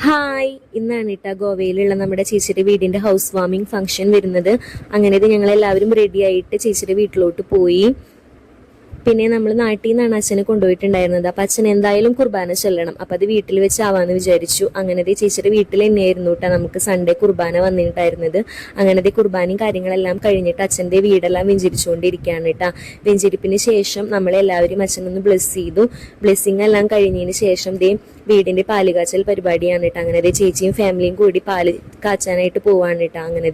Hi, ഇന്നാണ് കേട്ടോ ഗോവയിലുള്ള നമ്മുടെ ചേച്ചിയുടെ വീടിന്റെ ഹൗസ് വാമിംഗ് ഫംഗ്ഷൻ വരുന്നത്. അങ്ങനെ ഞങ്ങൾ എല്ലാവരും റെഡി ആയിട്ട് ചേച്ചിയുടെ വീട്ടിലോട്ട് പോയി. പിന്നെ നമ്മൾ നാട്ടിൽ നിന്നാണ് അച്ഛനെ കൊണ്ടുപോയിട്ടുണ്ടായിരുന്നത്. അപ്പം അച്ഛൻ എന്തായാലും കുർബാന ചൊല്ലണം, അപ്പം അത് വീട്ടിൽ വെച്ചാവാന്ന് വിചാരിച്ചു. അങ്ങനത്തെ ചേച്ചിയുടെ വീട്ടിൽ തന്നെയായിരുന്നു കേട്ടോ നമുക്ക് സൺഡേ കുർബാന വന്നിട്ടായിരുന്നത്. അങ്ങനത്തെ കുർബാനയും കാര്യങ്ങളെല്ലാം കഴിഞ്ഞിട്ട് അച്ഛൻ്റെ വീടെല്ലാം വെഞ്ചരിച്ചുകൊണ്ടിരിക്കുകയാണ് കേട്ടോ. വെഞ്ചരിപ്പിന് ശേഷം നമ്മളെല്ലാവരും അച്ഛനൊന്ന് ബ്ലെസ് ചെയ്തു. ബ്ലെസ്സിങ് എല്ലാം കഴിഞ്ഞതിന് ശേഷം വീടിന്റെ പാല് കാച്ചൽ പരിപാടിയാണ് കേട്ടോ. അങ്ങനെ ചേച്ചിയും ഫാമിലിയും കൂടി പാല് കാച്ചാനായിട്ട് പോവാണ് കേട്ടോ. അങ്ങനെ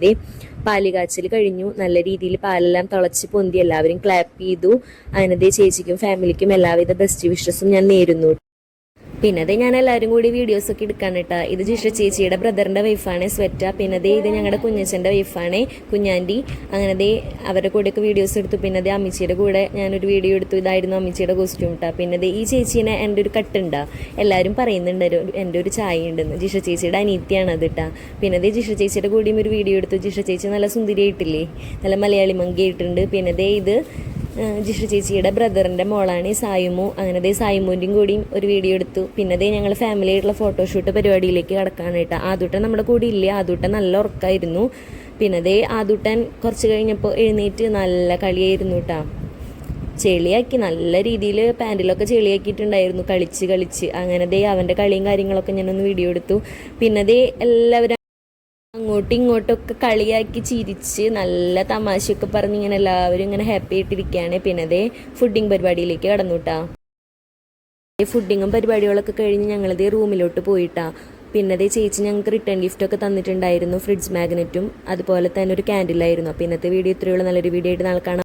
പാല് കാച്ചൽ കഴിഞ്ഞു. നല്ല രീതിയിൽ പാലെല്ലാം തിളച്ച് പൊന്തി എല്ലാവരും ക്ലാപ്പ് ചെയ്തു. അങ്ങനെ ചേച്ചിക്കും ഫാമിലിക്കും എല്ലാവിധ ബെസ്റ്റ് വിഷസും ഞാൻ നേരുന്നു. പിന്നെ ഞാൻ എല്ലാവരും കൂടി വീഡിയോസൊക്കെ എടുക്കാൻ കേട്ടോ. ഇത് ജിഷ ചേച്ചിയുടെ ബ്രദറിൻ്റെ വൈഫാണ് സ്വെറ്റ. പിന്നെ ഇത് ഞങ്ങളുടെ കുഞ്ഞച്ഛൻ്റെ വൈഫാണ് കുഞ്ഞാൻറ്റി. അങ്ങനെ അവരുടെ കൂടെയൊക്കെ വീഡിയോസ് എടുത്തു. പിന്നെ അമ്മച്ചിയുടെ കൂടെ ഞാനൊരു വീഡിയോ എടുത്തു. ഇതായിരുന്നു അമ്മച്ചിയുടെ കോസ്റ്റ്യൂം കേട്ടോ. പിന്നെ ഈ ചേച്ചീനെ എൻ്റെ ഒരു കട്ടുണ്ടാ എല്ലാവരും പറയുന്നുണ്ട് എൻ്റെ ഒരു ചായ ഉണ്ടെന്ന്. ജിഷ ചേച്ചിയുടെ അനീത്തിയാണ് അത് കേട്ടോ. പിന്നെ ജിഷ ചേച്ചിയുടെ കൂടിയും ഒരു വീഡിയോ എടുത്തു. ജിഷ ചേച്ചി നല്ല സുന്ദരിയായിട്ടില്ലേ, നല്ല മലയാളി മങ്കിയായിട്ടുണ്ട്. പിന്നെ ഇത് ജിഷ ചേച്ചിയുടെ ബ്രദറിൻ്റെ മോളാണ് സായുമു. അങ്ങനെ സായുമുൻ്റെയും കൂടിയും ഒരു വീഡിയോ എടുത്തു. പിന്നെ ഞങ്ങൾ ഫാമിലി ആയിട്ടുള്ള ഫോട്ടോഷൂട്ട് പരിപാടിയിലേക്ക് കടക്കാണ് കേട്ടോ. ആദൂട്ടൻ നമ്മുടെ കൂടെ ഇല്ല, ആദൂട്ടൻ നല്ല ഉറക്കമായിരുന്നു. പിന്നെ ആദൂട്ടൻ കുറച്ച് കഴിഞ്ഞപ്പോൾ എഴുന്നേറ്റ് നല്ല കളിയായിരുന്നു കേട്ടോ. ചെളിയാക്കി നല്ല രീതിയിൽ പാൻറ്റിലൊക്കെ ചെളിയാക്കിയിട്ടുണ്ടായിരുന്നു കളിച്ച്. അങ്ങനെ അവൻ്റെ കളിയും കാര്യങ്ങളൊക്കെ ഞാനൊന്ന് വീഡിയോ എടുത്തു. പിന്നെ എല്ലാവരും അങ്ങോട്ടും ഇങ്ങോട്ടൊക്കെ കളിയാക്കി ചിരിച്ച് നല്ല തമാശയൊക്കെ പറഞ്ഞ് ഇങ്ങനെ എല്ലാവരും ഇങ്ങനെ ഹാപ്പി ആയിട്ടിരിക്കുകയാണ്. പിന്നെ ഫുഡിങ് പരിപാടിയിലേക്ക് കടന്നു കേട്ടാ. ഫുഡിങ്ങും പരിപാടികളൊക്കെ കഴിഞ്ഞ് ഞങ്ങളതേ റൂമിലോട്ട് പോയിട്ടാ. പിന്നെ ചേച്ചി ഞങ്ങൾക്ക് റിട്ടേൺ ഗിഫ്റ്റൊക്കെ തന്നിട്ടുണ്ടായിരുന്നു, ഫ്രിഡ്ജ് മാഗ്നറ്റും അതുപോലെ തന്നെ ഒരു ക്യാൻഡിലായിരുന്നു. അപ്പോൾ ഇന്നത്തെ വീഡിയോ ഇത്രയുള്ള നല്ലൊരു വീഡിയോ ആയിട്ട് നാളെ കാണാം.